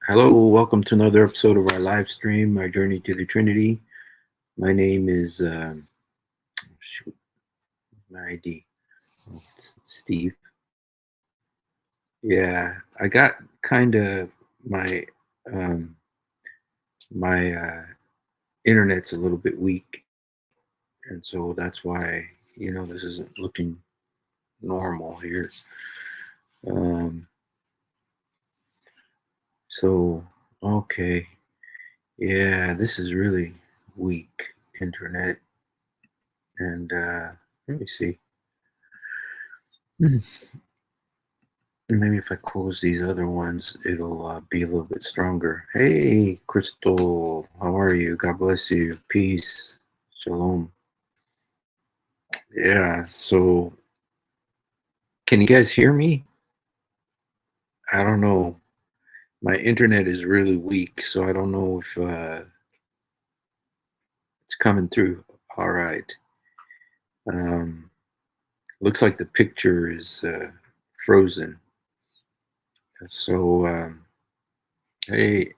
Hello, welcome to another episode of our live stream, our journey to the Trinity. My name is shoot, my ID, oh, Steve. Yeah, I got kind of my um, my internet's a little bit weak, and so that's why this isn't looking normal here. Um, so okay, yeah, this is really weak internet, and let me see. Hmm. Maybe if I close these other ones, it'll be a little bit stronger. Hey, Crystal, how are you? God bless you. Peace. Shalom. Yeah, so can you guys hear me? I don't know. My internet is really weak, so I don't know if it's coming through. All right. Um, looks like the picture is frozen. So, hey,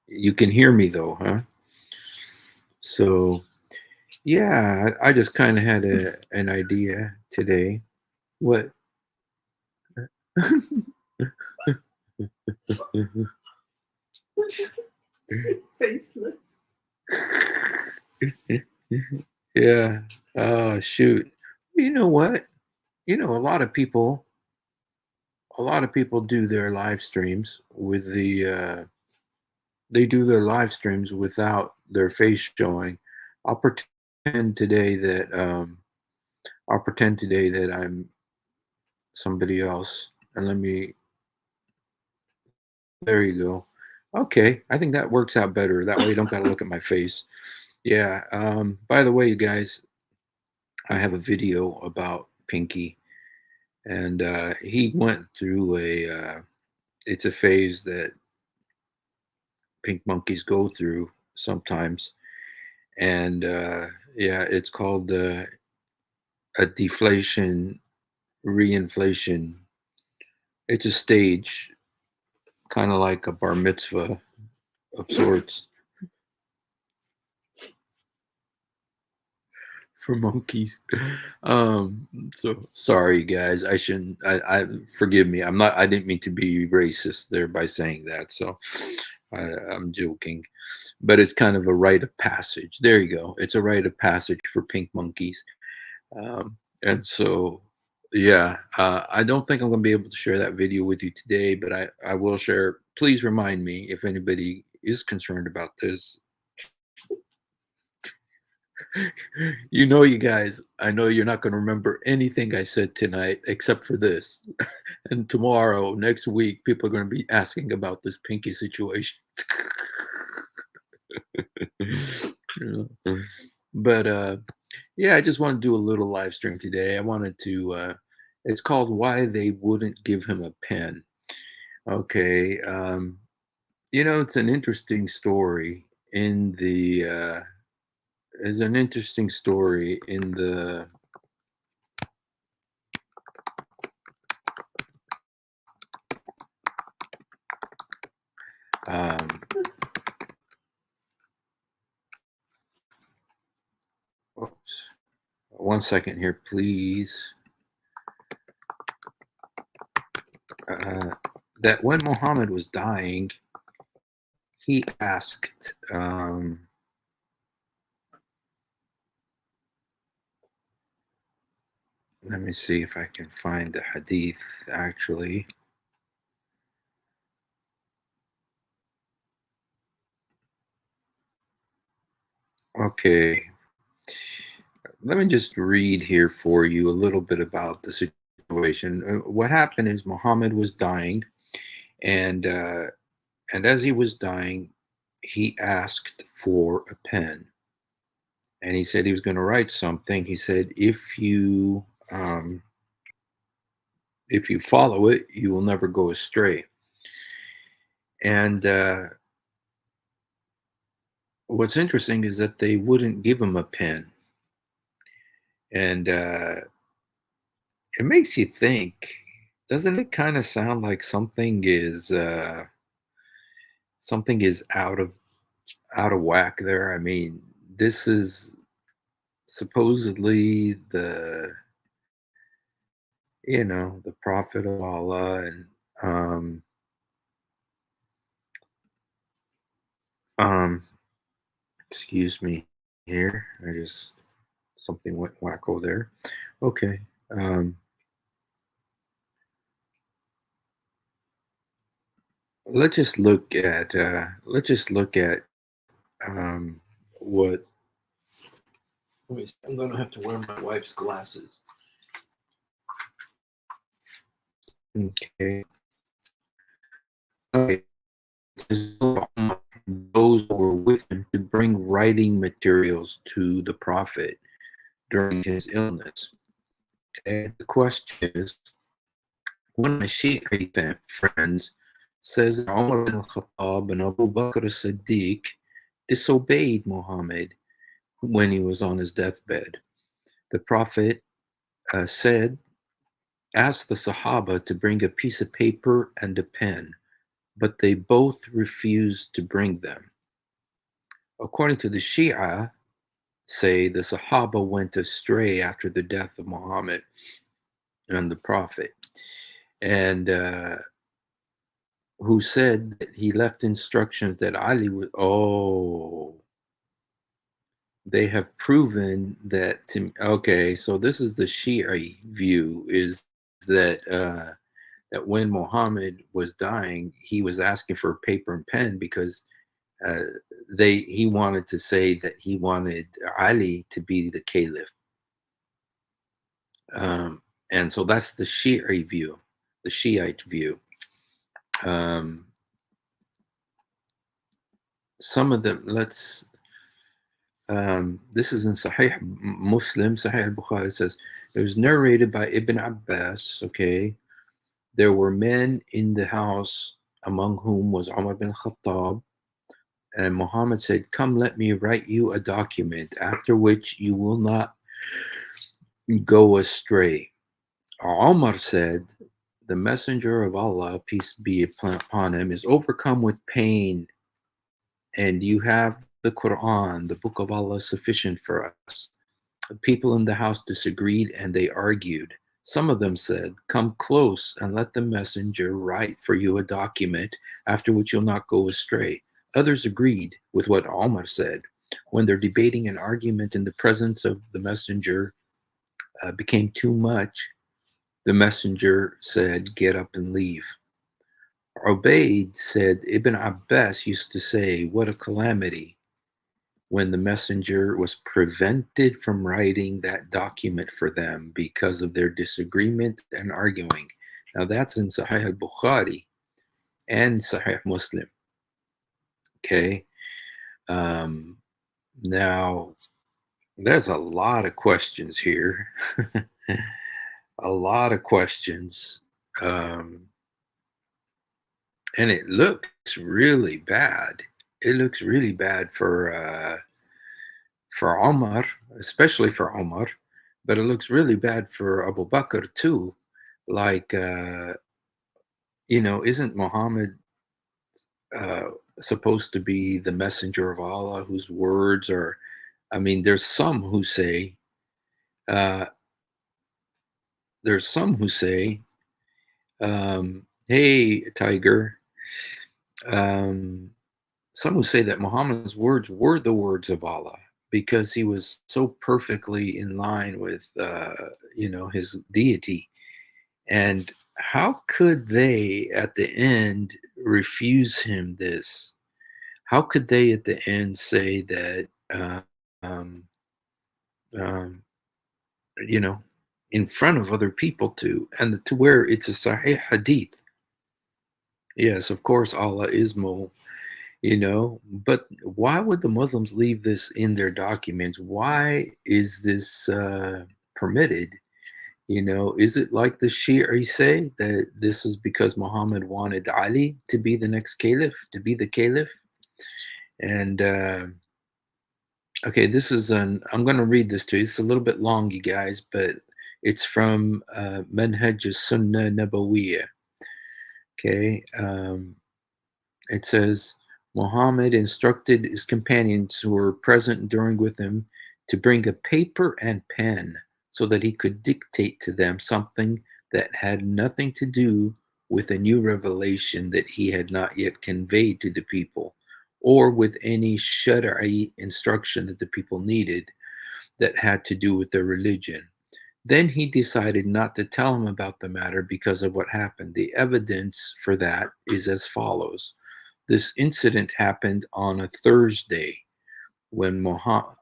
you can hear me though, huh? So, yeah, I just kind of had an idea today. What? Faceless. Yeah. Oh, shoot. You know what? A lot of people do their live streams with they do their live streams without their face showing. I'll pretend today that I'll pretend today that I'm somebody else, and there you go. Okay, I think that works out better. That way you don't got to look at my face. Yeah. By the way, you guys, I have a video about Pinky, and he went through it's a phase that pink monkeys go through sometimes, and yeah, it's called a deflation reinflation. It's a stage, kind of like a bar mitzvah of sorts for monkeys. So sorry, guys. I shouldn't. I forgive me. I'm not. I didn't mean to be racist there by saying that. So I'm joking, but it's kind of a rite of passage. There you go. It's a rite of passage for pink monkeys. And so, yeah, I don't think I'm going to be able to share that video with you today, but I will share. Please remind me if anybody is concerned about this. You guys, I know you're not going to remember anything I said tonight except for this. And tomorrow, next week, people are going to be asking about this Pinky situation. But yeah, I just want to do a little live stream today. I wanted to, it's called Why They Wouldn't Give Him a Pen. Okay. It's an interesting story in is an interesting story in the um, oops, one second here, please. That when Muhammad was dying, he asked, let me see if I can find the hadith actually. Okay, let me just read here for you a little bit about the situation. What happened is Muhammad was dying, and as he was dying, he asked for a pen, and he said he was going to write something. He said, if you follow it, you will never go astray. And what's interesting is that they wouldn't give him a pen, and it makes you think. Doesn't it kind of sound like something is out of whack there? I mean, this is supposedly the prophet of Allah, and um um excuse me here. I just something went wacko there. Okay. Um let's just look at um what let me see. I'm gonna have to wear my wife's glasses. Okay. Okay. Those who were with him to bring writing materials to the prophet during his illness. Okay. The question is, one of my Shiite friends says that Umar bin Khattab and Abu Bakr as-Siddiq disobeyed Muhammad when he was on his deathbed. The prophet said, asked the Sahaba to bring a piece of paper and a pen, but they both refused to bring them. According to the Shia, say the Sahaba went astray after the death of Muhammad and the prophet, and who said that he left instructions that Ali would. Oh, they have proven that. Okay, so this is the Shia view: is that that when Muhammad was dying, he was asking for paper and pen because uh, he wanted to say that he wanted Ali to be the caliph. Um, and so that's the Shiite view, the Shiite view. Um, some of them, this is in Sahih Muslim, Sahih al-Bukhari. It says, it was narrated by Ibn Abbas, okay, there were men in the house among whom was Umar bin Khattab, and Muhammad said, come, let me write you a document, after which you will not go astray. Umar said, the messenger of Allah, peace be upon him, is overcome with pain, and you have the Quran, the book of Allah, sufficient for us. The people in the house disagreed and they argued. Some of them said, come close and let the messenger write for you a document, after which you'll not go astray. Others agreed with what Omar said. When their debating and argument in the presence of the messenger became too much, the messenger said, get up and leave. Ubaid said, Ibn Abbas used to say, what a calamity when the messenger was prevented from writing that document for them because of their disagreement and arguing. Now that's in Sahih al-Bukhari and Sahih Muslim. Okay. Um, Now, there's a lot of questions here. A lot of questions. Um, and it looks really bad. It looks really bad for Omar, especially for Omar, but it looks really bad for Abu Bakr too. Like, isn't Muhammad uh, supposed to be the messenger of Allah, whose words are? I mean, uh, there's some who say, "Hey, Tiger." Um, some who say that Muhammad's words were the words of Allah because he was so perfectly in line with, his deity. And how could they at the end refuse him this? How could they at the end say that, um, um, you know, in front of other people too, and to where it's a Sahih Hadith? Yes, of course, Allah is but why would the Muslims leave this in their documents? Why is this permitted? Is it like the Shia say that this is because Muhammad wanted Ali to be the next caliph, to be the caliph? And okay, I'm going to read this to you. It's a little bit long, you guys, but It's from Manhaj Sunnah Nabawiyah. Okay. It says, Muhammad instructed his companions who were present during with him to bring a paper and pen so that he could dictate to them something that had nothing to do with a new revelation that he had not yet conveyed to the people, or with any shari'i instruction that the people needed that had to do with their religion. Then he decided not to tell him about the matter because of what happened. The evidence for that is as follows. This incident happened on a Thursday when Muhammad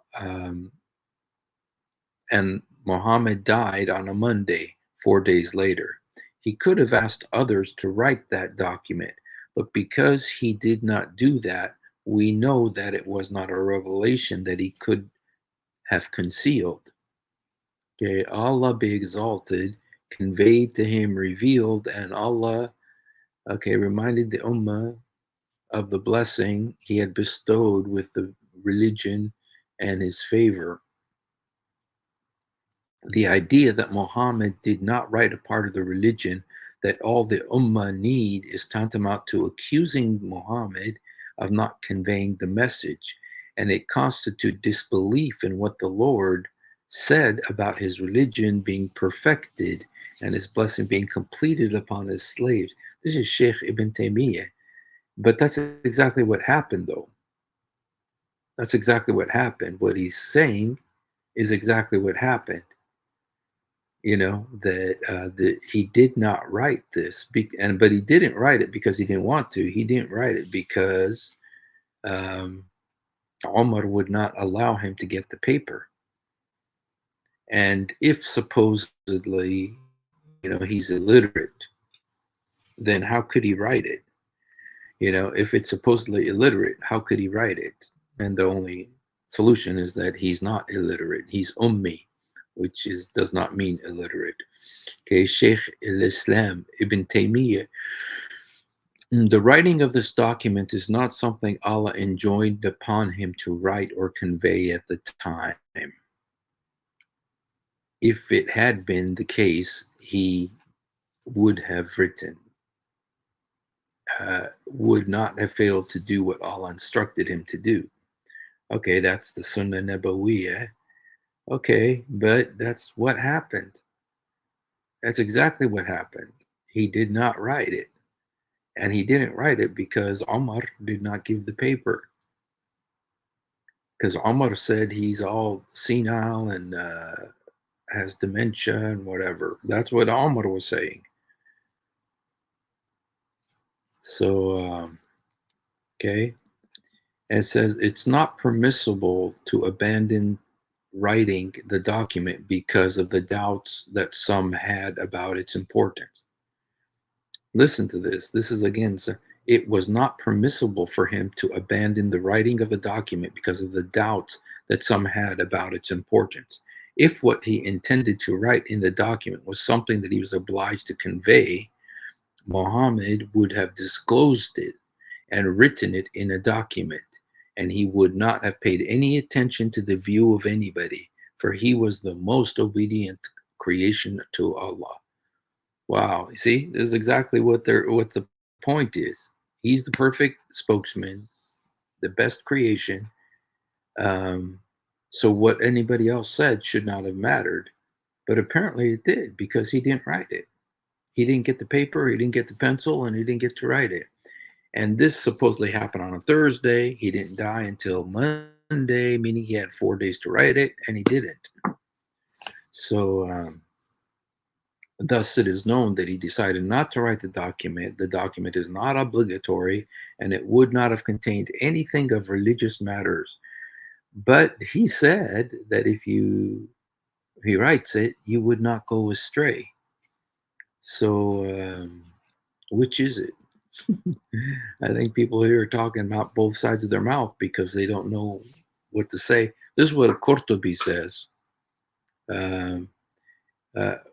died on a Monday, 4 days later. He could have asked others to write that document, but because he did not do that, we know that it was not a revelation that he could have concealed. Okay, Allah be exalted, conveyed to him, revealed, and Allah, okay, reminded the Ummah of the blessing he had bestowed with the religion and his favor. The idea that Muhammad did not write a part of the religion that all the Ummah need is tantamount to accusing Muhammad of not conveying the message, and it constitutes disbelief in what the Lord said about his religion being perfected and his blessing being completed upon his slaves. This is Sheikh Ibn Taymiyyah. But that's exactly what happened, though. That's exactly what happened. What he's saying is exactly what happened. You know that he did not write this, but he didn't write it because he didn't want to. He didn't write it because um, Omar would not allow him to get the paper. And if supposedly, he's illiterate, then how could he write it? If it's supposedly illiterate, how could he write it? And the only solution is that he's not illiterate. He's ummi, which does not mean illiterate. Okay, Sheikh al-Islam Ibn Taymiyyah. The writing of this document is not something Allah enjoined upon him to write or convey at the time. If it had been the case, he would have written, would not have failed to do what Allah instructed him to do. Okay, that's the Sunnah Nabawiyah. Okay, but that's what happened. That's exactly what happened. He did not write it. And he didn't write it because Omar did not give the paper. Because Omar said he's all senile and has dementia and whatever. That's what Omar was saying. So, okay. And it says it's not permissible to abandon writing the document because of the doubts that some had about its importance. Listen to this. This is again, so it was not permissible for him to abandon the writing of a document because of the doubts that some had about its importance. If what he intended to write in the document was something that he was obliged to convey, Muhammad would have disclosed it and written it in a document, and he would not have paid any attention to the view of anybody, for he was the most obedient creation to Allah. Wow, you see, this is exactly what the point is. He's the perfect spokesman, the best creation. Um, so what anybody else said should not have mattered, but apparently it did because he didn't write it. He didn't get the paper, he didn't get the pencil, and he didn't get to write it. And this supposedly happened on a Thursday. He didn't die until Monday, meaning he had 4 days to write it, and he didn't. So, thus it is known that he decided not to write the document. The document is not obligatory, and it would not have contained anything of religious matters. But he said that if he writes it, you would not go astray. So, which is it? I think people here are talking about both sides of their mouth because they don't know what to say. This is what Qurtubi says.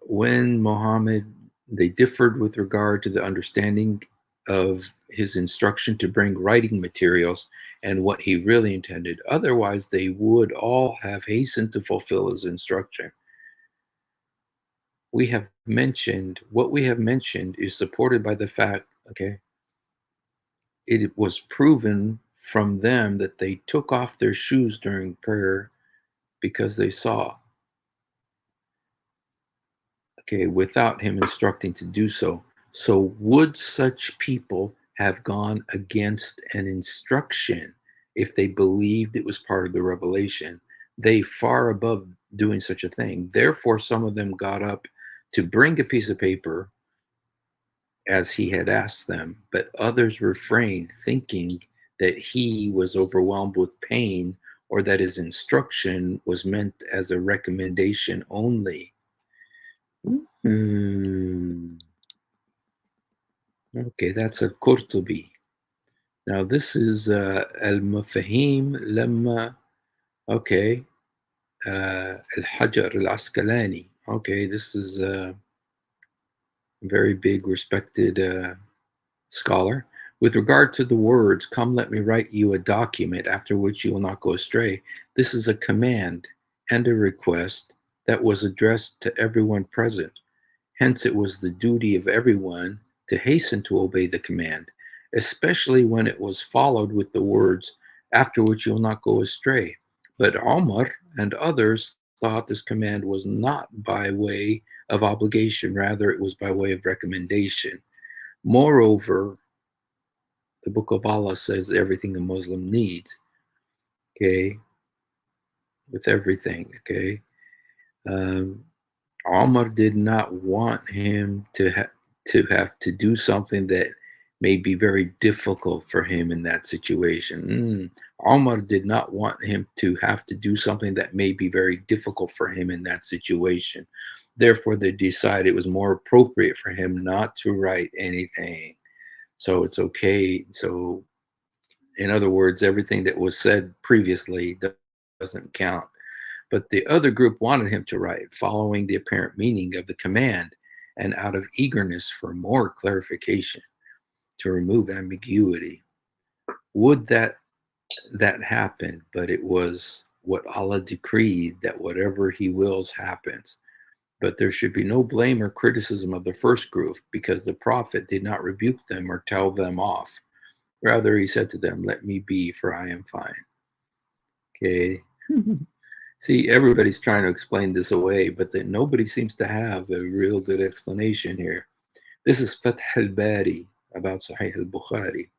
When Muhammad, they differed with regard to the understanding of his instruction to bring writing materials and what he really intended. Otherwise, they would all have hastened to fulfill his instruction. we have mentioned, what we have mentioned is supported by the fact, okay, it was proven from them that they took off their shoes during prayer because they saw, okay, without him instructing to do so. So, would such people have gone against an instruction if they believed it was part of the revelation? They far above doing such a thing. Therefore, some of them got up to bring a piece of paper as he had asked them, but others refrained, thinking that he was overwhelmed with pain or that his instruction was meant as a recommendation only. Hmm. Okay, that's a Qurtubi. Now this is Al-Mafahim Lamma, okay, Al-Hajar Al-Asqalani. Okay, this is a very big respected scholar. With regard to the words, come let me write you a document after which you will not go astray, this is a command and a request that was addressed to everyone present. Hence, it was the duty of everyone to hasten to obey the command, especially when it was followed with the words, after which you will not go astray. But Omar and others thought this command was not by way of obligation, rather, it was by way of recommendation. Moreover, the Book of Allah says everything a Muslim needs, okay, with everything, okay. Um, Omar did not want him to have to do something that may be very difficult for him in that situation. Omar did not want him to have to do something that may be very difficult for him in that situation. Therefore, they decided it was more appropriate for him not to write anything. So it's okay. So, in other words, everything that was said previously doesn't count. But the other group wanted him to write, following the apparent meaning of the command and out of eagerness for more clarification to remove ambiguity. Would that happen? But it was what Allah decreed, that whatever He wills happens. But there should be no blame or criticism of the first group, because the Prophet did not rebuke them or tell them off. Rather, he said to them, let me be, for I am fine. Okay. See, everybody's trying to explain this away, but then nobody seems to have a real good explanation here. This is Fath al-Bari about Sahih al-Bukhari.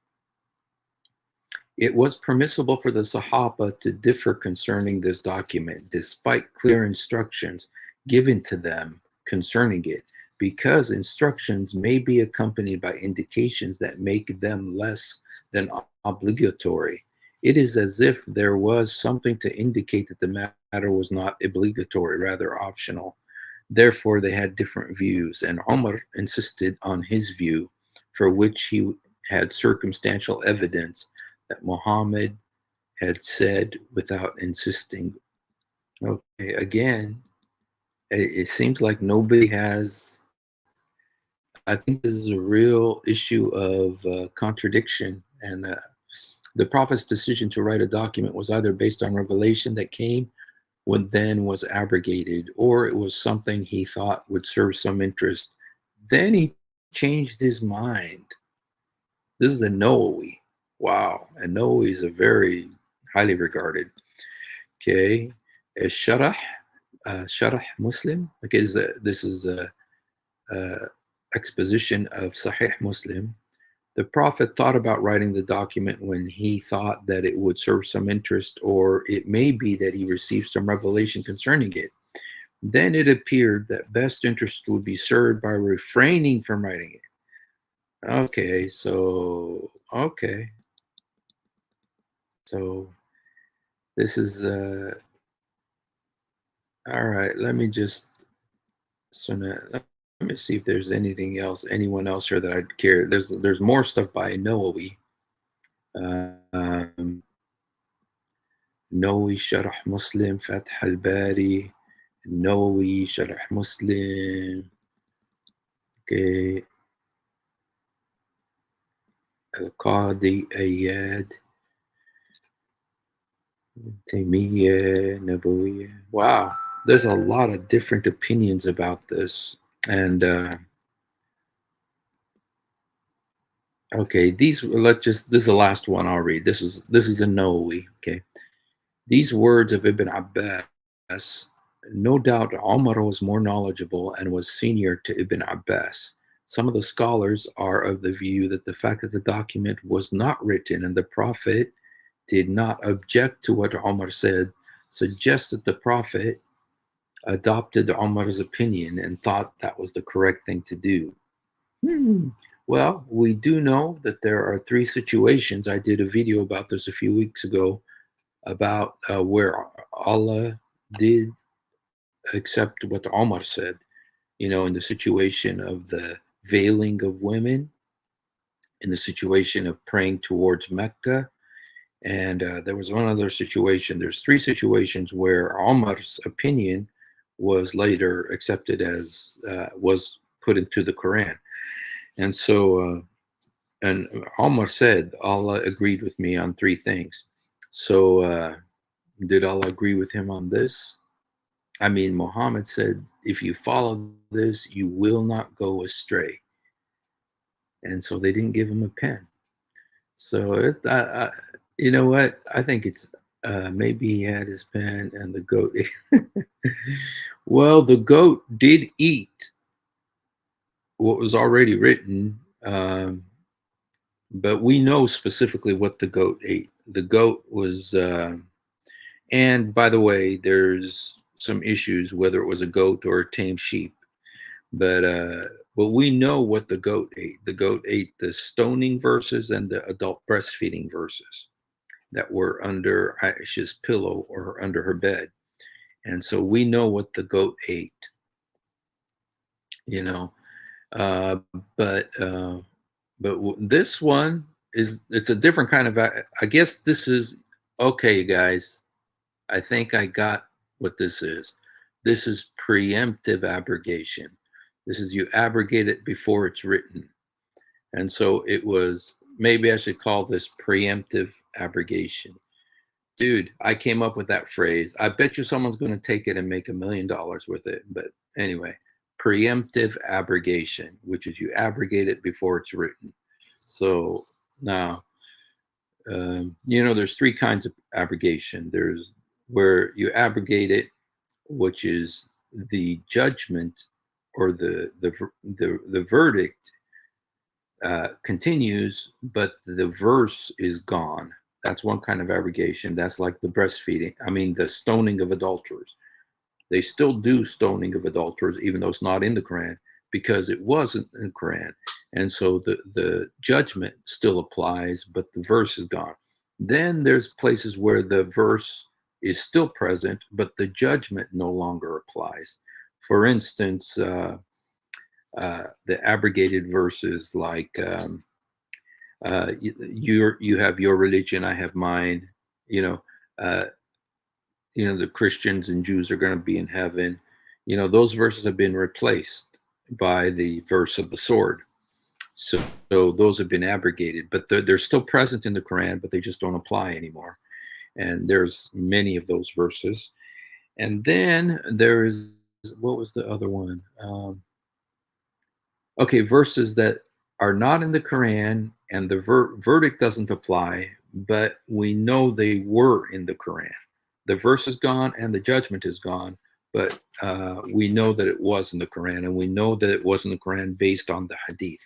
It was permissible for the Sahaba to differ concerning this document, despite clear instructions given to them concerning it, because instructions may be accompanied by indications that make them less than obligatory. It is as if there was something to indicate that the matter was not obligatory, rather optional. Therefore, they had different views, and Umar insisted on his view, for which he had circumstantial evidence that Muhammad had said without insisting. Okay, again, it seems like nobody has. I think this is a real issue of contradiction, and the Prophet's decision to write a document was either based on revelation that came when then was abrogated, or it was something he thought would serve some interest. Then he changed his mind. This is a Nawawi. Wow. And Nawawi is a very highly regarded. Okay. Sharah, Sharah Muslim. Okay, this is a exposition of Sahih Muslim. The Prophet thought about writing the document when he thought that it would serve some interest, or it may be that he received some revelation concerning it. Then it appeared that best interest would be served by refraining from writing it. So this is all right. Let me see if there's anyone else here that I'd care. There's more stuff by Nawawi. Um, Nawawi Sharh Muslim, Fath al-Bari, Nawawi Sharh Muslim. Okay. Al-Qadi Ayyad, Taymiyyah, Nabawiyah. Wow, there's a lot of different opinions about this. And okay, these let's just this is the last one I'll read. This is a Nawawi. Okay, these words of Ibn Abbas, no doubt Umar was more knowledgeable and was senior to Ibn Abbas. Some of the scholars are of the view that the fact that the document was not written and the Prophet did not object to what Umar said suggests that the Prophet adopted Umar's opinion and thought that was the correct thing to do. Hmm. Well, we do know that there are three situations. I did a video about this a few weeks ago about where Allah did accept what Omar said, in the situation of the veiling of women, in the situation of praying towards Mecca. And there was one other situation. There's three situations where Omar's opinion was later accepted as, was put into the Quran. And so, and Omar said, Allah agreed with me on three things. So, did Allah agree with him on this? I mean, Muhammad said, if you follow this, you will not go astray. And so they didn't give him a pen. So, you know what? I think it's maybe he had his pen and the goat. Well, the goat did eat what was already written, but we know specifically what the goat ate. The goat was, and by the way, there's some issues whether it was a goat or a tame sheep, but we know what the goat ate. The goat ate the stoning verses and the adult breastfeeding verses that were under Aisha's pillow or under her bed, and so we know what the goat ate. You know, uh, but this one it's a different kind of. I guess this is okay, guys. I think I got what this is. This is preemptive abrogation. This is you abrogate it before it's written. And so it was, maybe I should call this preemptive abrogation. Dude, I came up with that phrase. I bet you someone's going to take it and make $1 million with it. But anyway, preemptive abrogation, which is you abrogate it before it's written. So now, there's three kinds of abrogation. There's where you abrogate it, which is the judgment or the verdict continues, but the verse is gone. That's one kind of abrogation. That's like the breastfeeding. I mean, the stoning of adulterers. They still do stoning of adulterers, even though it's not in the Quran, because it wasn't in the Quran. And so the judgment still applies, but the verse is gone. Then there's places where the verse is still present, but the judgment no longer applies. For instance, the abrogated verses like you have your religion, I have mine. The Christians and Jews are going to be in heaven. Those verses have been replaced by the verse of the sword. So those have been abrogated, but they're still present in the Quran, but they just don't apply anymore. And there's many of those verses. And then there's, what was the other one? Okay, verses that are not in the Quran and the verdict doesn't apply, but we know they were in the Quran. The verse is gone and the judgment is gone, but we know that it was in the Quran, and we know that it was in the Quran based on the Hadith.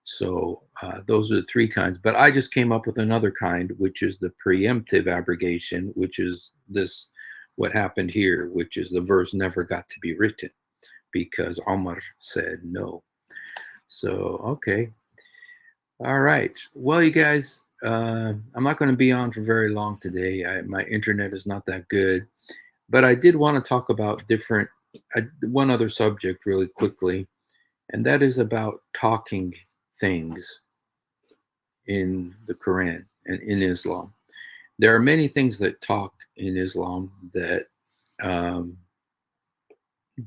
So those are the three kinds. But I just came up with another kind, which is the preemptive abrogation, which is this, what happened here, which is the verse never got to be written because Omar said no. So, okay. All right. Well, you guys, I'm not going to be on for very long today. My internet is not that good. But I did want to talk about one other subject really quickly, and that is about talking things in the Quran and in Islam. There are many things that talk in Islam that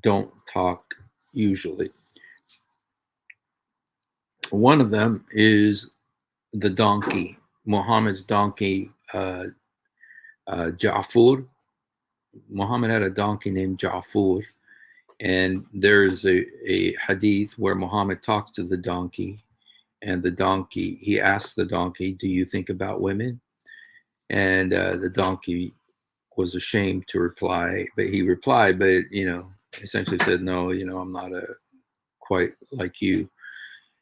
don't talk usually. One of them is the donkey, Muhammad's donkey, Ja'fur. Muhammad had a donkey named Ja'fur, And there's a hadith where Muhammad talks to the donkey, and the donkey, he asks the donkey, "Do you think about women?" And the donkey was ashamed to reply, but he replied, but essentially said, "No, I'm not a quite like you."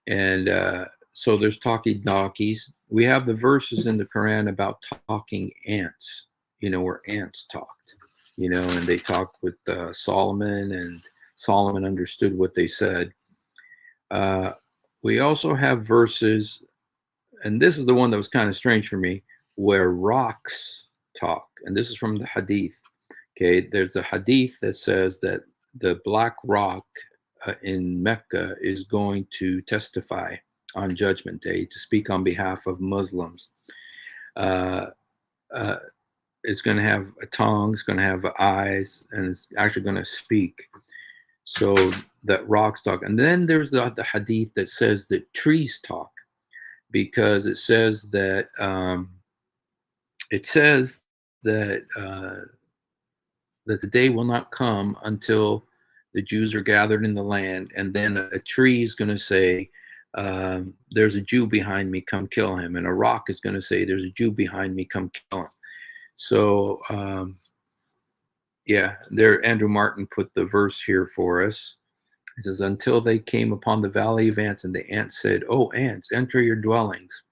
And so there's talking donkeys. We have the verses in the Quran about talking ants, where ants talked, and they talked with Solomon, and Solomon understood what they said. Uh, we also have verses, and this is the one that was kind of strange for me, where rocks talk. And this is from the Hadith. Okay, there's a Hadith that says that the black rock in Mecca is going to testify on Judgment Day to speak on behalf of Muslims. Uh, uh, it's going to have a tongue, it's going to have eyes, and it's actually going to speak. So that rocks talk. And then there's the Hadith that says that trees talk, because it says that that the day will not come until the Jews are gathered in the land, and then a tree is going to say, "There's a Jew behind me, come kill him," and a rock is going to say, "There's a Jew behind me, come kill him." So, yeah, there. Andrew Martin put the verse here for us. It says, "Until they came upon the valley of ants, and the ants said, 'O ants, enter your dwellings,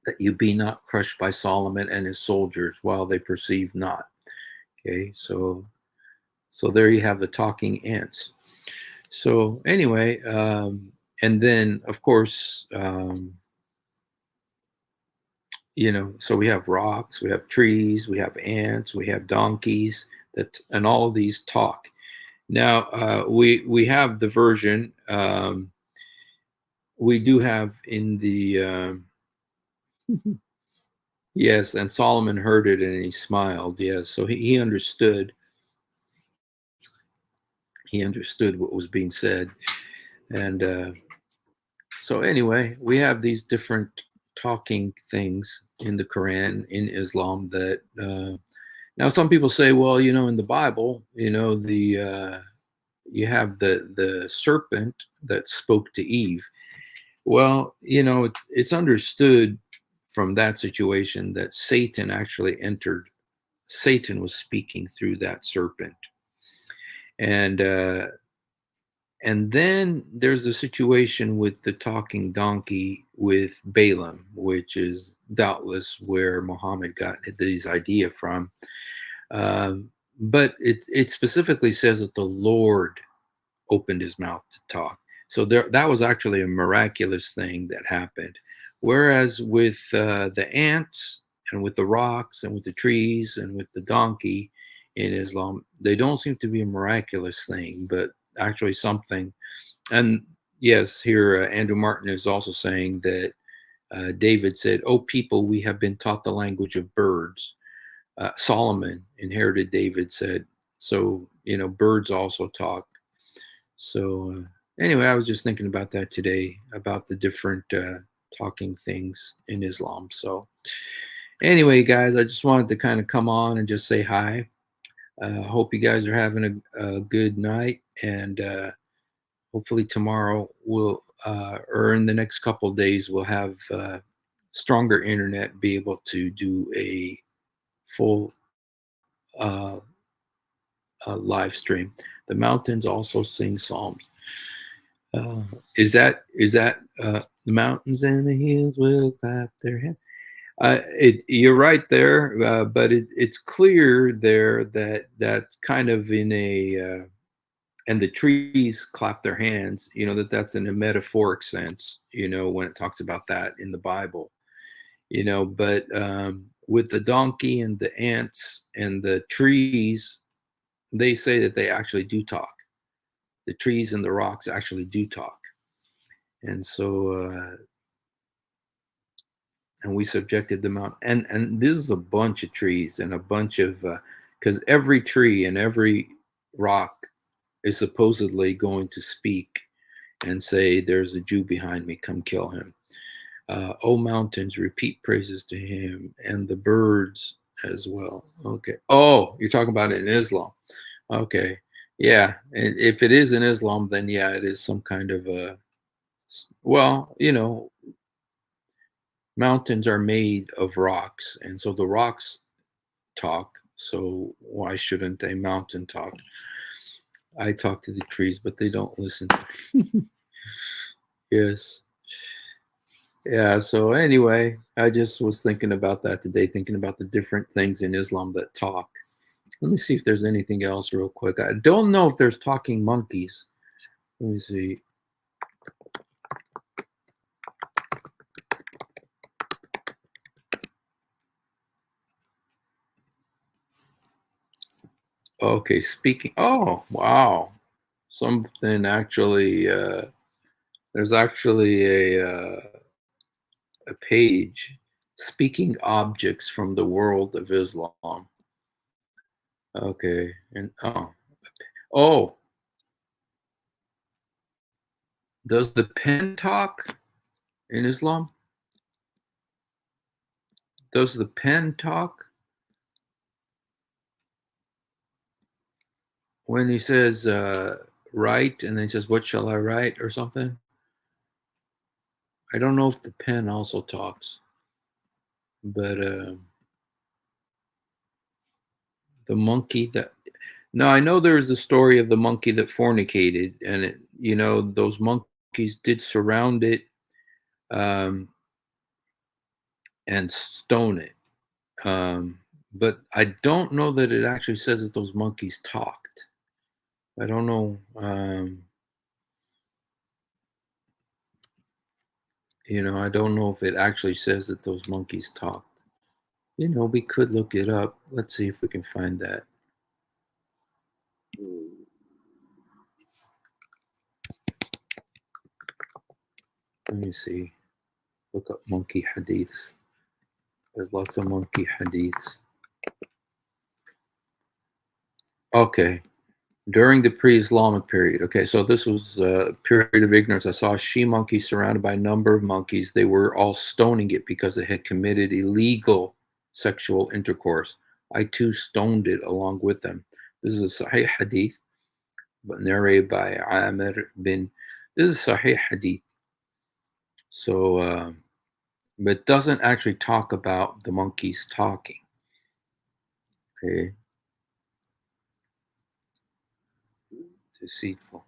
that you be not crushed by Solomon and his soldiers, while they perceive not.'" Okay, so there you have the talking ants. So anyway, and then of course, so we have rocks, we have trees, we have ants, we have donkeys, and all of these talk. Now we have the version. We do have in the yes, and Solomon heard it and he smiled. Yes, so he understood. He understood what was being said, and so anyway, we have these different talking things in the Quran, in Islam, that now some people say, well, in the Bible, the you have the serpent that spoke to Eve. Well, it's understood from that situation that Satan actually entered. Satan was speaking through that serpent, and and then there's a situation with the talking donkey with Balaam, which is doubtless where Muhammad got this idea from. But it specifically says that the Lord opened his mouth to talk. So that was actually a miraculous thing that happened. Whereas with the ants and with the rocks and with the trees and with the donkey in Islam, they don't seem to be a miraculous thing, but actually something. And yes, here Andrew Martin is also saying that David said, "Oh, people, we have been taught the language of birds." Solomon inherited David said, so birds also talk. So anyway, I was just thinking about that today, about the different talking things in Islam. So anyway, guys, I just wanted to kind of come on and just say hi. Hope you guys are having a good night, and hopefully tomorrow or in the next couple of days, we'll have stronger internet, be able to do a full uh, live stream. The mountains also sing psalms. Is that the mountains and the hills will clap their hands? You're right there, but it's clear there that that's kind of in a and the trees clap their hands. That's in a metaphoric sense. When it talks about that in the Bible. But with the donkey and the ants and the trees, they say that they actually do talk. The trees and the rocks actually do talk. And so, and we subjected them out. And this is a bunch of trees and a bunch of, because every tree and every rock is supposedly going to speak and say, "There's a Jew behind me, come kill him." O mountains, repeat praises to him, and the birds as well. Okay. Oh, you're talking about it in Islam. Okay. Yeah, and if it is in Islam, then yeah, it is some kind of a well, mountains are made of rocks, and so the rocks talk. So why shouldn't a mountain talk? I talk to the trees, but they don't listen. Yes. Yeah. So anyway, I just was thinking about that today, thinking about the different things in Islam that talk. Let me see if there's anything else real quick. I don't know if there's talking monkeys. Let me see. Okay, speaking. Oh, wow. Something actually. There's actually a page, speaking objects from the world of Islam. Okay, and oh, does the pen talk in Islam? Does the pen talk when he says write, and then he says, "What shall I write?" or something? I don't know if the pen also talks, but the monkey that. No, I know there's a story of the monkey that fornicated, and those monkeys did surround it um, and stone it. But I don't know that it actually says that those monkeys talked. I don't know. I don't know if it actually says that those monkeys talked. We could look it up. Let's see if we can find that. Let me see. Look up monkey hadiths. There's lots of monkey hadiths. Okay. During the pre-Islamic period. Okay, so this was a period of ignorance. I saw a she monkey surrounded by a number of monkeys. They were all stoning it because it had committed illegal sexual intercourse. I too stoned it along with them. This is a Sahih Hadith, but narrated by Amir bin. This is Sahih Hadith. So, but doesn't actually talk about the monkeys talking. Okay, deceitful.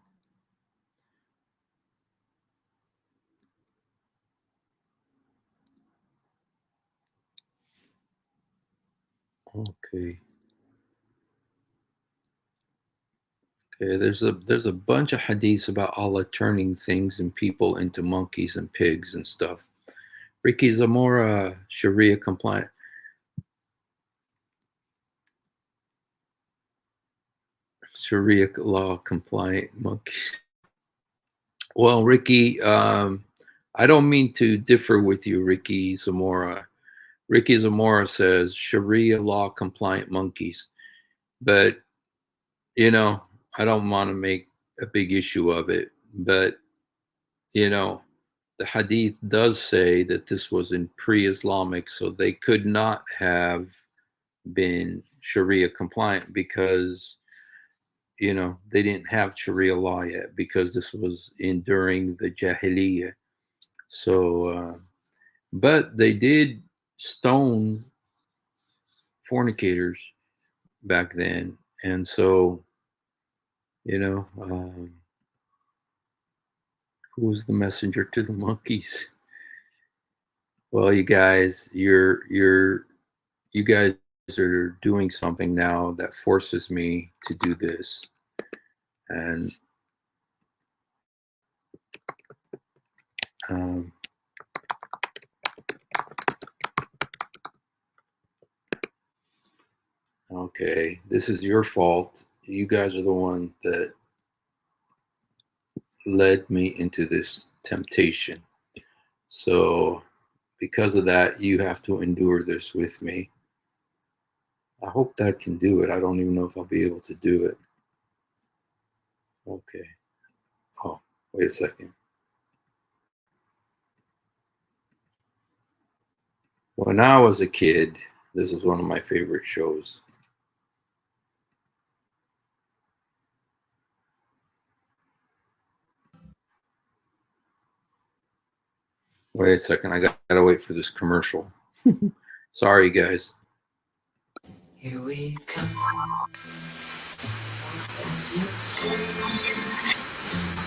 Okay. Okay, there's a bunch of hadiths about Allah turning things and people into monkeys and pigs and stuff. Ricky Zamora, Sharia compliant. Sharia law compliant monkeys. Well, Ricky, I don't mean to differ with you, Ricky Zamora. Ricky Zamora says Sharia law compliant monkeys, but you know, I don't want to make a big issue of it. But you know, the hadith does say that this was in pre-Islamic, so they could not have been Sharia compliant because they didn't have Sharia law yet because this was in during the Jahiliyyah. So, but they did stone fornicators back then, and so you know, who was the messenger to the monkeys? Well, you guys are doing something now that forces me to do this. And um, okay, this is your fault. You guys are the one that led me into this temptation. So, because of that, you have to endure this with me. I hope that I can do it. I don't even know if I'll be able to do it. Okay. Oh, wait a second. When I was a kid, this is one of my favorite shows. Wait a second. I gotta wait for this commercial. Sorry, guys. Here we come.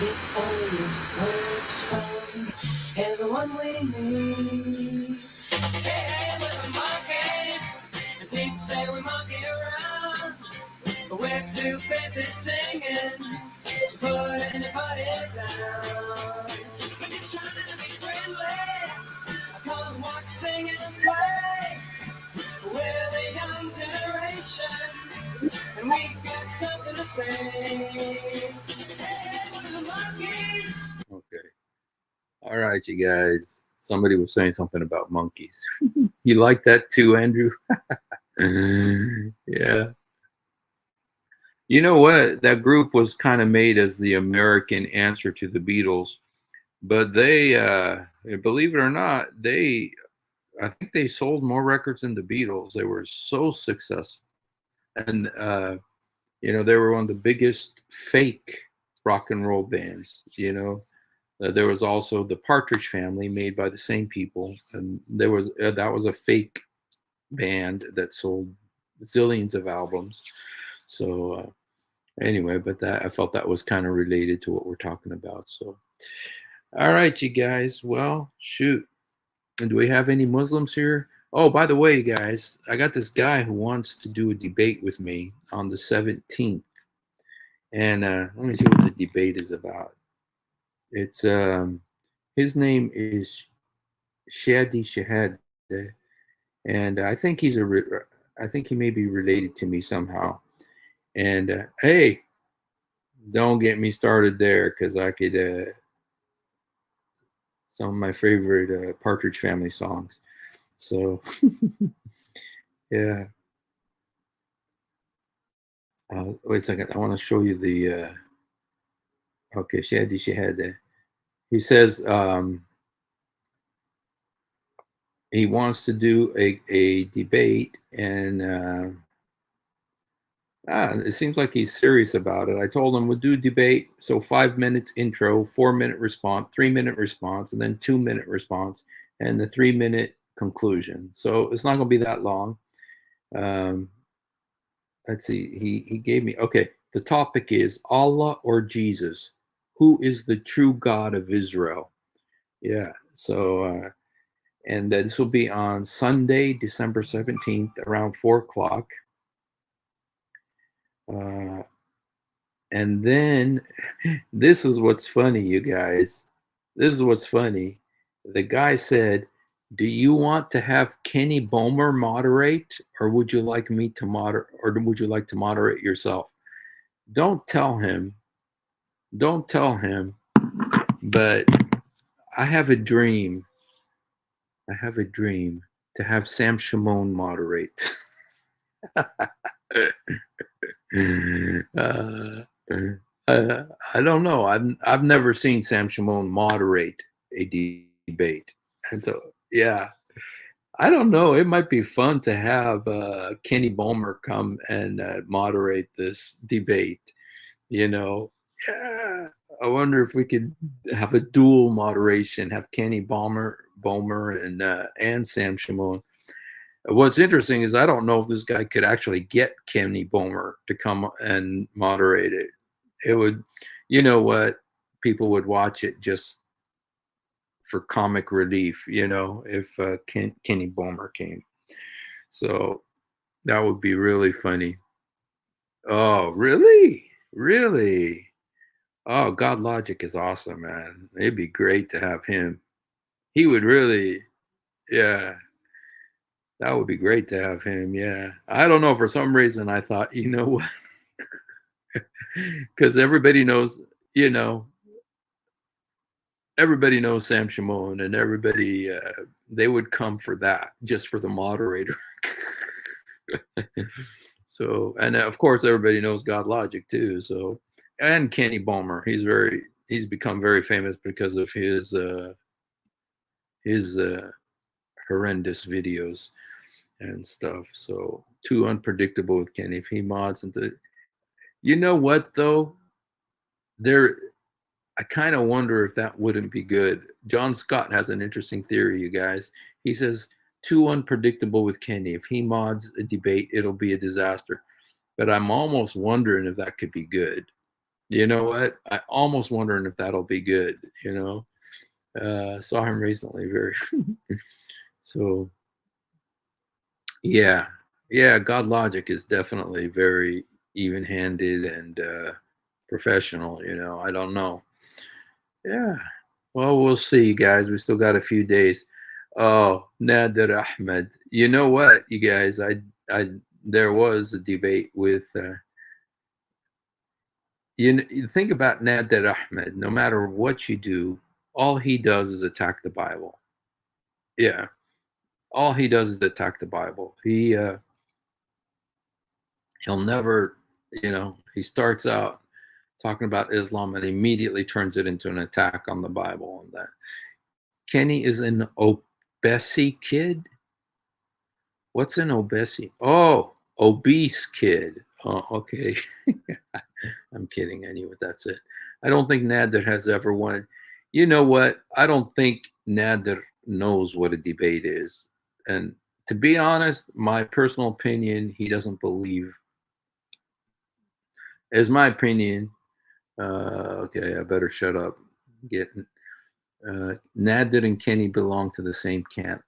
It always goes from everyone we meet. Hey, we're the monkeys, and people say we monkey around, but we're too busy singing to put anybody down. We're just trying to be friendly. Come watch, sing and play. We're the young generation, and we got something to say. Hey, we're the monkeys. Okay. All right, you guys. Somebody was saying something about monkeys. You like that too, Andrew? Yeah. You know what? That group was kind of made as the American answer to the Beatles, but they, believe it or not, I think they sold more records than the Beatles. They were so successful, and they were one of the biggest fake rock and roll bands. There was also the Partridge Family, made by the same people, and that was a fake band that sold zillions of albums. So anyway, but I felt that was kind of related to what we're talking about. So, all right, you guys. Well, shoot. And do we have any Muslims here? Oh, by the way, guys, I got this guy who wants to do a debate with me on the 17th. And let me see what the debate is about. It's his name is Shadi Shahad, and I think I think he may be related to me somehow. And hey, don't get me started there, because I could some of my favorite Partridge Family songs. So yeah. Wait a second. I want to show you the. Okay, Shadi Shahad. He says he wants to do a debate, and it seems like he's serious about it. I told him we'll do debate. So 5 minutes intro, 4 minute response, 3 minute response, and then 2 minute response, and the 3 minute conclusion. So it's not going to be that long. Let's see. He gave me, okay. The topic is Allah or Jesus. Who is the true God of Israel? Yeah. So, and this will be on Sunday, December 17th, around 4 o'clock. And then this is what's funny, you guys. This is what's funny. The guy said, "Do you want to have Kenny Bomer moderate, or would you like me to moderate, or would you like to moderate yourself?" Don't tell him. Don't tell him. But I have a dream. I have a dream to have Sam Shimon moderate. I don't know. I've never seen Sam Shimon moderate a debate, and so yeah, I don't know. It might be fun to have Kenny Bomer come and moderate this debate. Yeah. I wonder if we could have a dual moderation, have Kenny Bomer, and Sam Shimon. What's interesting is I don't know if this guy could actually get Kenny Bomer to come and moderate it. It would, you know what, people would watch it just for comic relief, if Kenny Bomer came. So that would be really funny. Oh, really? Really? Oh, God Logic is awesome, man. It'd be great to have him. He would really, yeah. That would be great to have him. Yeah. I don't know. For some reason, I thought, you know what? Because you know, everybody knows Sam Shimon, and everybody, they would come for that, just for the moderator. So, and of course, everybody knows God Logic too. So, and Kenny Bomer, he's become very famous because of his horrendous videos and stuff. So, too unpredictable with Kenny. If he mods into, you know what though, there I kind of wonder if that wouldn't be good. John Scott has an interesting theory, you guys. He says, too unpredictable with Kenny. If he mods a debate, it'll be a disaster. But I'm almost wondering if that could be good. You know what? I almost wondering if that'll be good, you know? Saw him recently, very. So, yeah. Yeah, God Logic is definitely very even-handed and professional, you know? I don't know. Yeah. Well, we'll see, guys. We still got a few days. Oh, Nader Ahmed. You know what, you guys? There was a debate with. You think about Nader Ahmed. No matter what you do, all he does is attack the Bible. Yeah, all he does is attack the Bible. He'll never, he starts out talking about Islam and immediately turns it into an attack on the Bible and that. Kenny is an obese kid. What's an obese? Oh, obese kid. Oh, okay. I'm kidding. I knew what that's it. I don't think Nader has ever wanted. You know what? I don't think Nader knows what a debate is. And to be honest, my personal opinion, he doesn't believe. Is my opinion. Okay, I better shut up. Nader and Kenny belong to the same camp.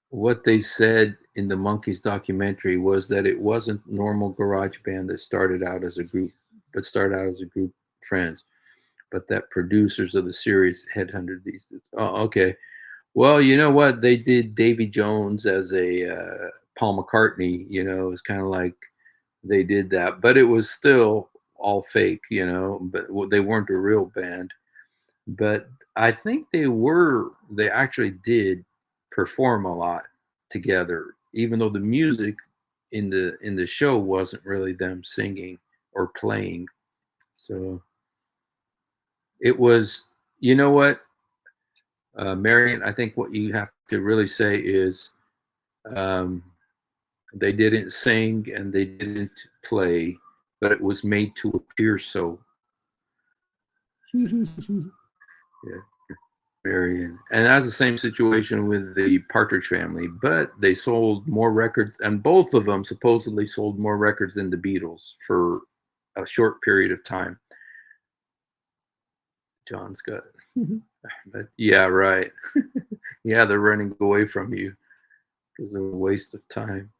What they said in the Monkees documentary was that it wasn't normal garage band that started out as a group of friends, but that producers of the series headhunted these dudes. Oh, okay. Well, you know what? They did Davy Jones as a Paul McCartney, it's kind of like they did that, but it was still all fake, but they weren't a real band. But I think they actually did perform a lot together, even though the music in the show wasn't really them singing or playing. So it was, you know what, Marion, I think what you have to really say is they didn't sing and they didn't play, but it was made to appear so. Yeah. Marion. And that's the same situation with the Partridge Family, but they sold more records, and both of them supposedly sold more records than the Beatles for a short period of time. John Scott. But yeah, right. Yeah, they're running away from you because of a waste of time.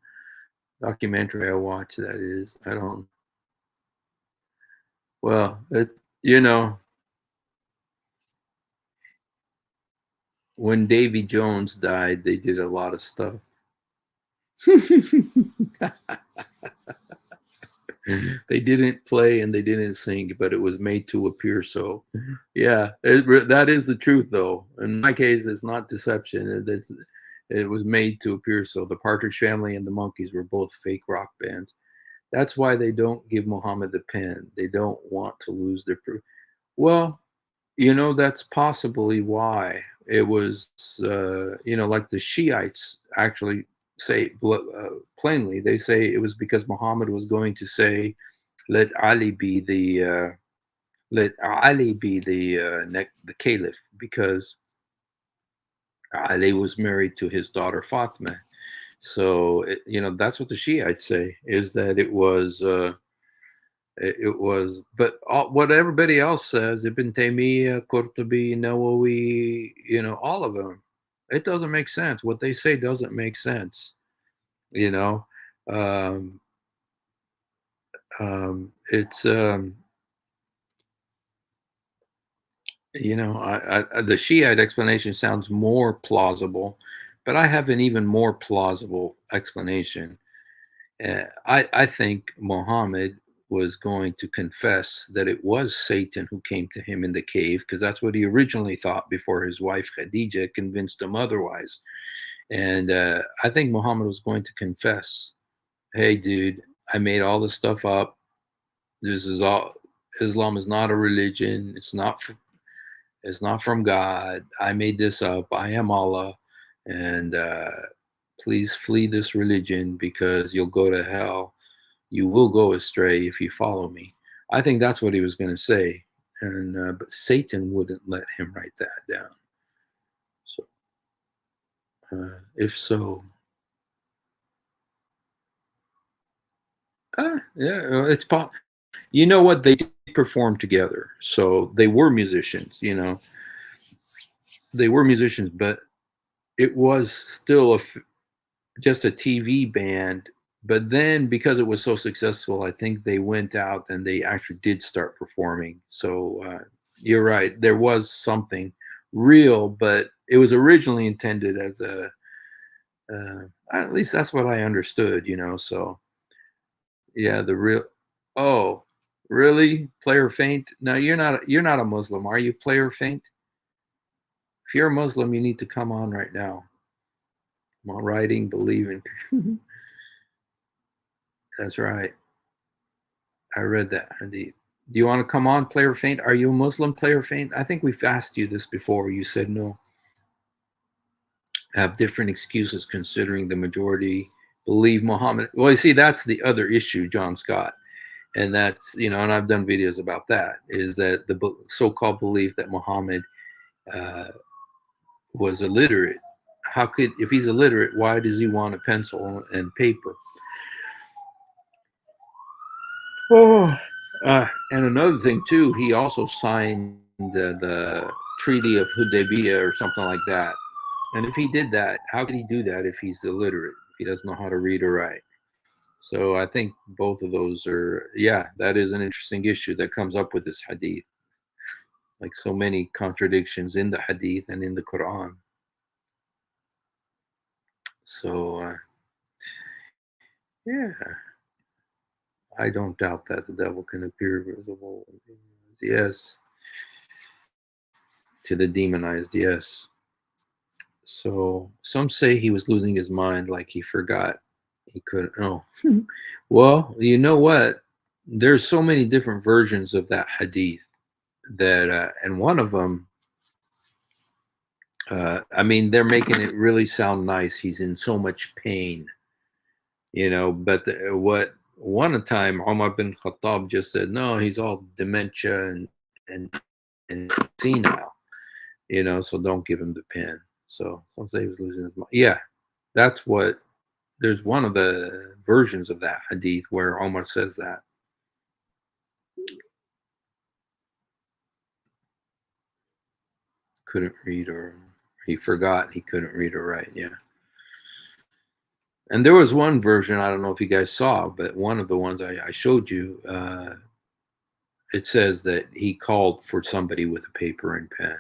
Documentary I watch, that is. I don't. Well, you know, when Davy Jones died, they did a lot of stuff. They didn't play and they didn't sing, but it was made to appear so. Yeah, that is the truth, though. In my case, it's not deception. It was made to appear so. The Partridge Family and the Monkees were both fake rock bands. That's why they don't give Muhammad the pen. They don't want to lose their. Well, that's possibly why. It was, like the Shiites actually say plainly. They say it was because Muhammad was going to say, "Let Ali be the the caliph," because Ali was married to his daughter Fatima. So that's what the Shiites say, is that it was. It was, but what everybody else says, Ibn Taymiyyah, Qurtubi, Nawawi, all of them, it doesn't make sense. What they say doesn't make sense. Um, it's the Shiite explanation sounds more plausible, but I have an even more plausible explanation. I think Muhammad was going to confess that it was Satan who came to him in the cave, because that's what he originally thought before his wife Khadijah convinced him otherwise. And I think Muhammad was going to confess, "Hey, dude, I made all this stuff up. This is all. Islam is not a religion. It's not from God. I made this up. I am Allah, and please flee this religion because you'll go to hell. You will go astray if you follow me." I think that's what he was going to say, and but Satan wouldn't let him write that down. So, if so, yeah, it's pop. You know what? They did perform together, so they were musicians. You know, they were musicians, but it was still just a TV band. But then, because it was so successful, I think they went out and they actually did start performing. So you're right, there was something real, but it was originally intended as a. At least that's what I understood. You know, so yeah, the real. Oh, really? Player Faint? No, you're not a Muslim, are you, Player Faint? If you're a Muslim, you need to come on right now. I'm writing, believing. That's right. I read that indeed. Do you want to come on, Player Faint? Are you a Muslim, Player Faint? I think we've asked you this before. You said no. Have different excuses considering the majority believe Muhammad. Well, you see, that's the other issue, John Scott. And that's, and I've done videos about that, is that the so-called belief that Muhammad uh, was illiterate. How could, if he's illiterate, why does he want a pencil and paper? Oh, and another thing too, he also signed the Treaty of Hudaybiyah or something like that. And if he did that, how could he do that if he's illiterate? If he doesn't know how to read or write? So I think both of those are, yeah, that is an interesting issue that comes up with this hadith. Like so many contradictions in the hadith and in the Quran. So, yeah. I don't doubt that the devil can appear visible. Yes. To the demonized, yes. So some say he was losing his mind, like he forgot he couldn't. Oh, well, you know what? There's so many different versions of that hadith that, and one of them, I mean, they're making it really sound nice. He's in so much pain, but what one time Umar bin Khattab just said, no, he's all dementia and senile, so don't give him the pen. So some say he was losing his mind. Yeah, that's what, there's one of the versions of that hadith where Omar says that. Couldn't read, or he forgot he couldn't read or write, yeah. And there was one version, I don't know if you guys saw, but one of the ones I showed you, it says that he called for somebody with a paper and pen.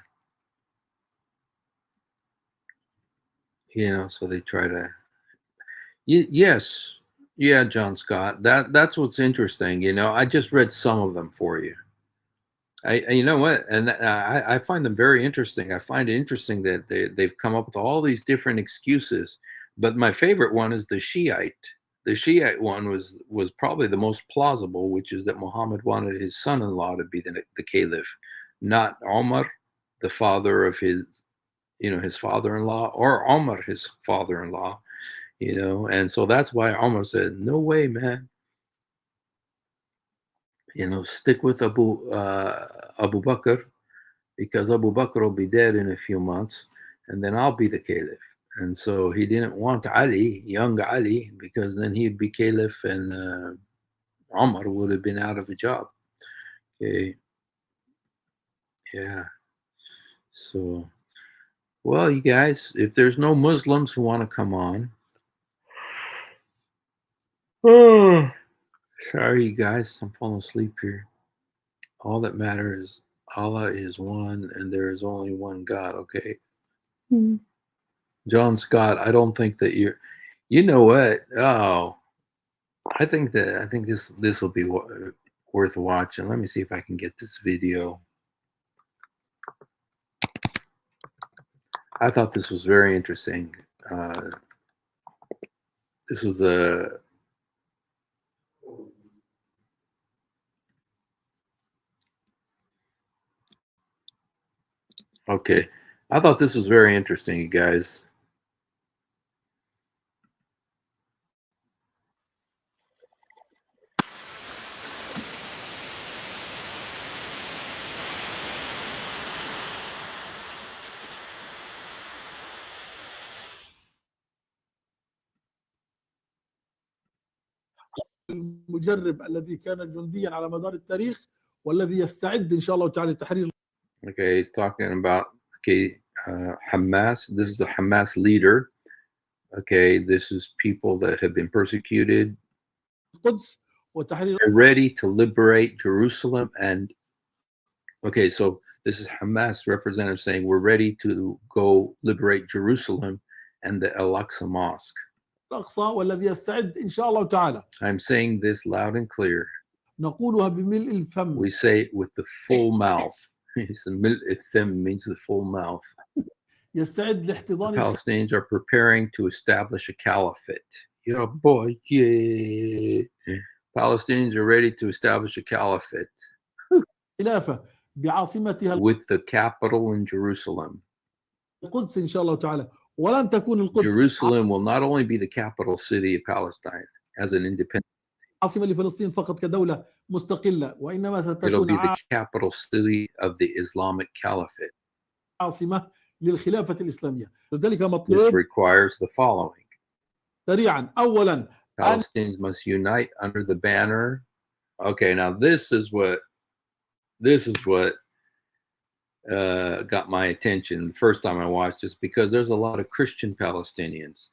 So they try to. Yes, yeah, John Scott. That's what's interesting. I just read some of them for you. You know what, and I find them very interesting. I find it interesting that they've come up with all these different excuses. But my favorite one is the Shiite. The Shiite one was probably the most plausible, which is that Muhammad wanted his son-in-law to be the caliph, not Omar, the father of his father-in-law, or Omar, his father-in-law. And so that's why Omar said, "No way, man. Stick with Abu Bakr, because Abu Bakr will be dead in a few months, and then I'll be the caliph." And so he didn't want Ali, young Ali, because then he'd be caliph and Omar would have been out of a job. Okay. Yeah. So, well, you guys, if there's no Muslims who want to come on. Oh, sorry, you guys. I'm falling asleep here. All that matters is Allah is one and there is only one God, okay? Mm-hmm. John Scott, I don't think that you know what? Oh, I think this will be worth watching. Let me see if I can get this video. I thought this was very interesting. This was okay. I thought this was very interesting, you guys. المجرب الذي كان جنديا على مدار التاريخ والذي يستعد إن شاء الله تعالى لتحرير. Okay, he's talking about Hamas. This is a Hamas leader. Okay, this is people that have been persecuted. القدس وتحرير. They're ready to liberate Jerusalem. And okay, so this is Hamas representative saying we're ready to go liberate Jerusalem and the Al-Aqsa Mosque. الأقصى والذي يستعد إن شاء الله تعالى. I'm saying this loud and clear. نقولها بملء الفم. We say it with the full mouth. It's ملء الثم means the full mouth. يستعد The لاحتضان Palestinians are preparing to establish a caliphate. Yeah, boy, yeah. Palestinians are ready to establish a caliphate الخلافة بعاصمتها with the capital in Jerusalem. القدس إن شاء الله تعالى. ولن تكون القدس Jerusalem will not only be the capital city of Palestine as an independent, عاصمة لفلسطين فقط كدولة مستقلة وإنما it'll be ستكون the capital city of the Islamic Caliphate. عاصمة للخلافة الإسلامية. لذلك This مطلوب requires the following. سريعا أولا Palestinians must unite under the banner. Okay, now this is what got my attention the first time I watched this, because there's a lot of Christian Palestinians.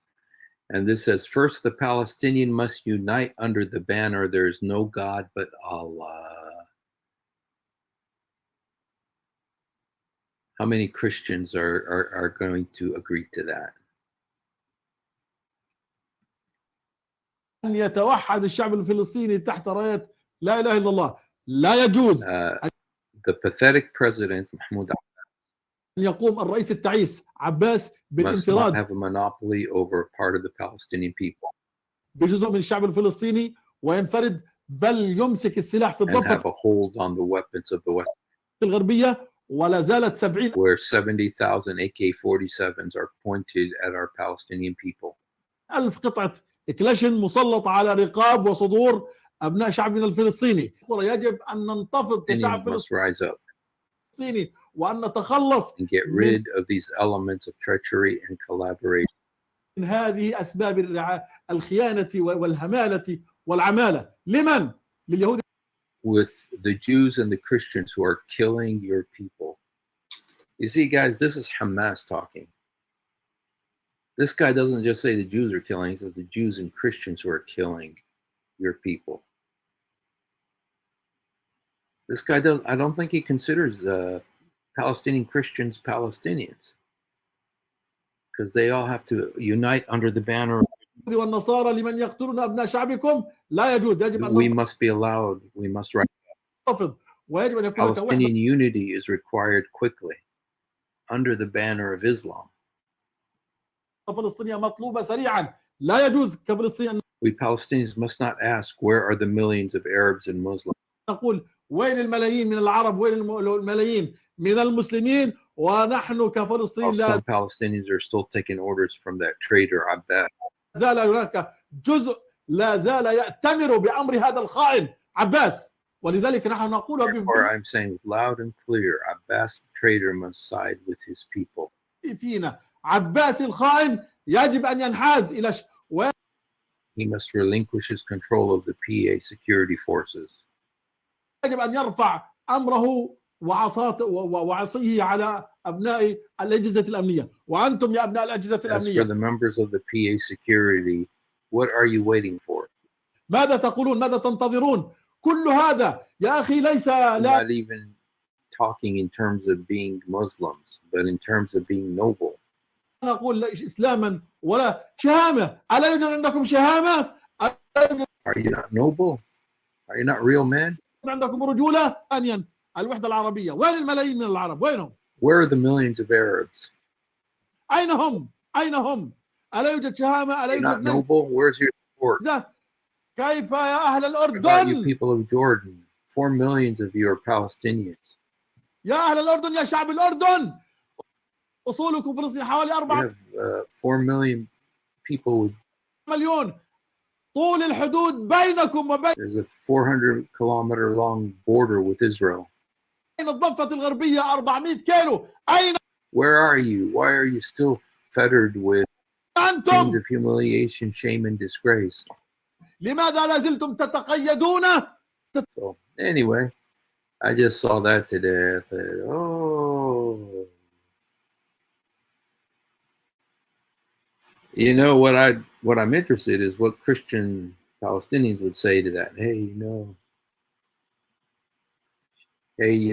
And this says, first, the Palestinian must unite under the banner, there is no God but Allah. How many Christians are going to agree to that? أن يتوحد الشعب الفلسطيني تحت راية لا إله إلا الله. لا يجوز The pathetic president, Mahmoud أن يقوم الرئيس التعيس عباس must not بالانفراد have a monopoly over part of the Palestinian people بجزء من الشعب الفلسطيني وينفرد بل يمسك السلاح في and have الضفة a hold on the weapons of the West, الغربية ولا زالت 70 where 70,000 AK-47s are pointed at our Palestinian people. ألف قطعة كلاشن مسلطة على رقاب وصدور أبناء شعبنا الفلسطيني. يجب أن ننتفض كشعب Palestinians must rise up فلسطيني وأن نتخلص and get rid of these elements of treachery and collaboration. من هذه أسباب الخيانة والهمالة والعمالة. لمن؟ لليهود. With the Jews and the Christians who are killing your people. You see, guys, this is Hamas talking. This guy doesn't just say the Jews are killing, he says the Jews and Christians who are killing your people. This guy doesn't, I don't think he considers Palestinian Christians Palestinians, because they all have to unite under the banner. والنصارى لمن يقتلون أبناء شعبكم لا يجوز. يجب أن We must be allowed, we must ننتفض ويجب أن يكون هناك وحدة Palestinian unity is required quickly under the banner of Islam. فلسطينية مطلوبة سريعا. لا يجوز كفلسطين We Palestinians must not ask, where are the millions of Arabs and Muslims? نقول وين الملايين من العرب وين الملايين من المسلمين ونحن كفلسطين While لا some Palestinians are still taking orders from that traitor Abbas. زال هناك جزء لا زال يأتمر بأمر هذا الخائن عباس. ولذلك نحن نقول Therefore, I'm saying loud and clear, Abbas the traitor must side with his people. فينا عباس الخائن يجب أن ينحاز إلى He must relinquish his control of the PA security forces. يجب أن يرفع أمره وعصيه على أبناء الأجهزة الأمنية. وأنتم يا أبناء الأجهزة As for الأمنية the members of the PA security, what are you waiting for? ماذا تقولون؟ ماذا تنتظرون؟ كل هذا يا أخي ليس I'm لا not even talking in terms of being Muslims, but in terms of being noble. نقول إسلاما ولا شهامة. ألا يوجد عندكم شهامة؟ ألا يوجد Are you not noble? Are you not real men? عندكم رجولة؟ ثانيا الوحدة العربية. وين الملايين من العرب؟ وينهم؟ Where are the millions of Arabs? أين هم؟ أين هم؟ ألا يوجد شهامة؟ ألا You're يوجد not نجد؟ noble? Where's your support? كيف يا أهل What about you الأردن؟ people of Jordan? 4 million of you are Palestinians. يا أهل الأردن يا شعب الأردن أصولكم فلسطين حوالي You 4 have 4 million people with, مليون. طول الحدود بينكم وبين there's a 400-kilometer long border with Israel. الضفة الغربية 400 كيلو. أين Where are you? Why are you still fettered with chains أنتم؟ of humiliation, shame, and disgrace? لماذا لا زلتم تتقيدون؟ So anyway, I just saw that today. I said, oh, you know what I'm interested is what Christian Palestinians would say to that. Hey, you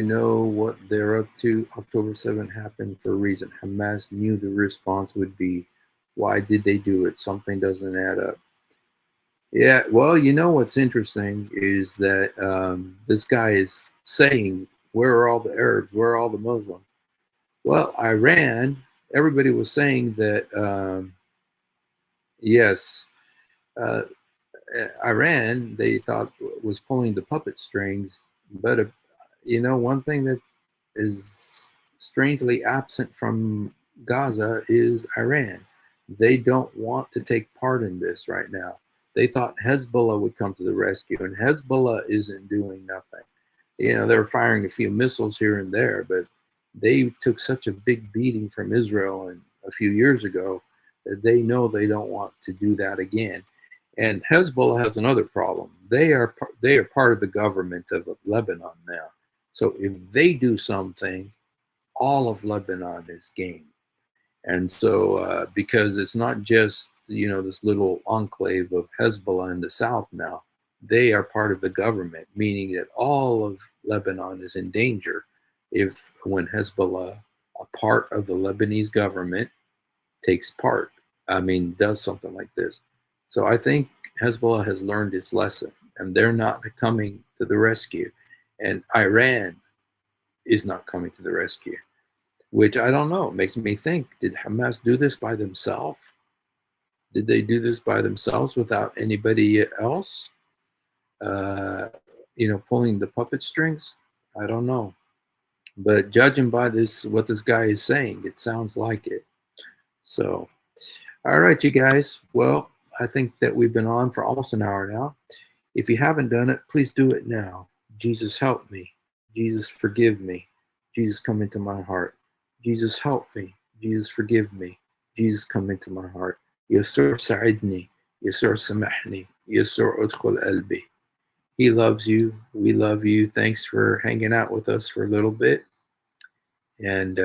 know what they're up to. October 7th happened for a reason. Hamas knew the response would be, why did they do it? Something doesn't add up. Yeah, well, you know what's interesting is that this guy is saying, where are all the Arabs? Where are all the Muslims? Well, Iran, everybody was saying that, yes, Iran, they thought was pulling the puppet strings. But, you know, one thing that is strangely absent from Gaza is Iran. They don't want to take part in this right now. They thought Hezbollah would come to the rescue, and Hezbollah isn't doing nothing. You know, they're firing a few missiles here and there, but they took such a big beating from Israel a few years ago that they know they don't want to do that again. And Hezbollah has another problem. They are part of the government of Lebanon now. So if they do something, all of Lebanon is game. And so because it's not just, you know, this little enclave of Hezbollah in the south now, they are part of the government, meaning that all of Lebanon is in danger when Hezbollah, a part of the Lebanese government, does something like this. So I think Hezbollah has learned its lesson, and they're not coming to the rescue. And Iran is not coming to the rescue, which I don't know. It makes me think, did Hamas do this by themselves? Did they do this by themselves without anybody else, pulling the puppet strings? I don't know. But judging by what this guy is saying, it sounds like it. So, all right, you guys. Well, I think that we've been on for almost an hour now. If you haven't done it, please do it now. Jesus, help me. Jesus, forgive me. Jesus, come into my heart. Jesus, help me. Jesus, forgive me. Jesus, come into my heart. Yasur sa'idni. Yasur samahni. Yasur udkhul albi. He loves you. We love you. Thanks for hanging out with us for a little bit. And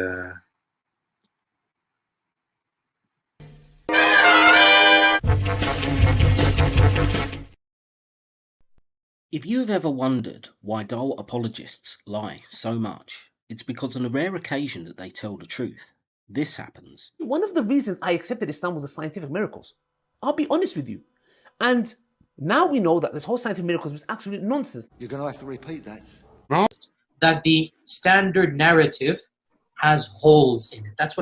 If you have ever wondered why dull apologists lie so much, it's because on a rare occasion that they tell the truth, this happens. One of the reasons I accepted Islam was the scientific miracles. I'll be honest with you. And now we know that this whole scientific miracles was absolute nonsense. You're going to have to repeat that. That the standard narrative has holes in it. That's what I'm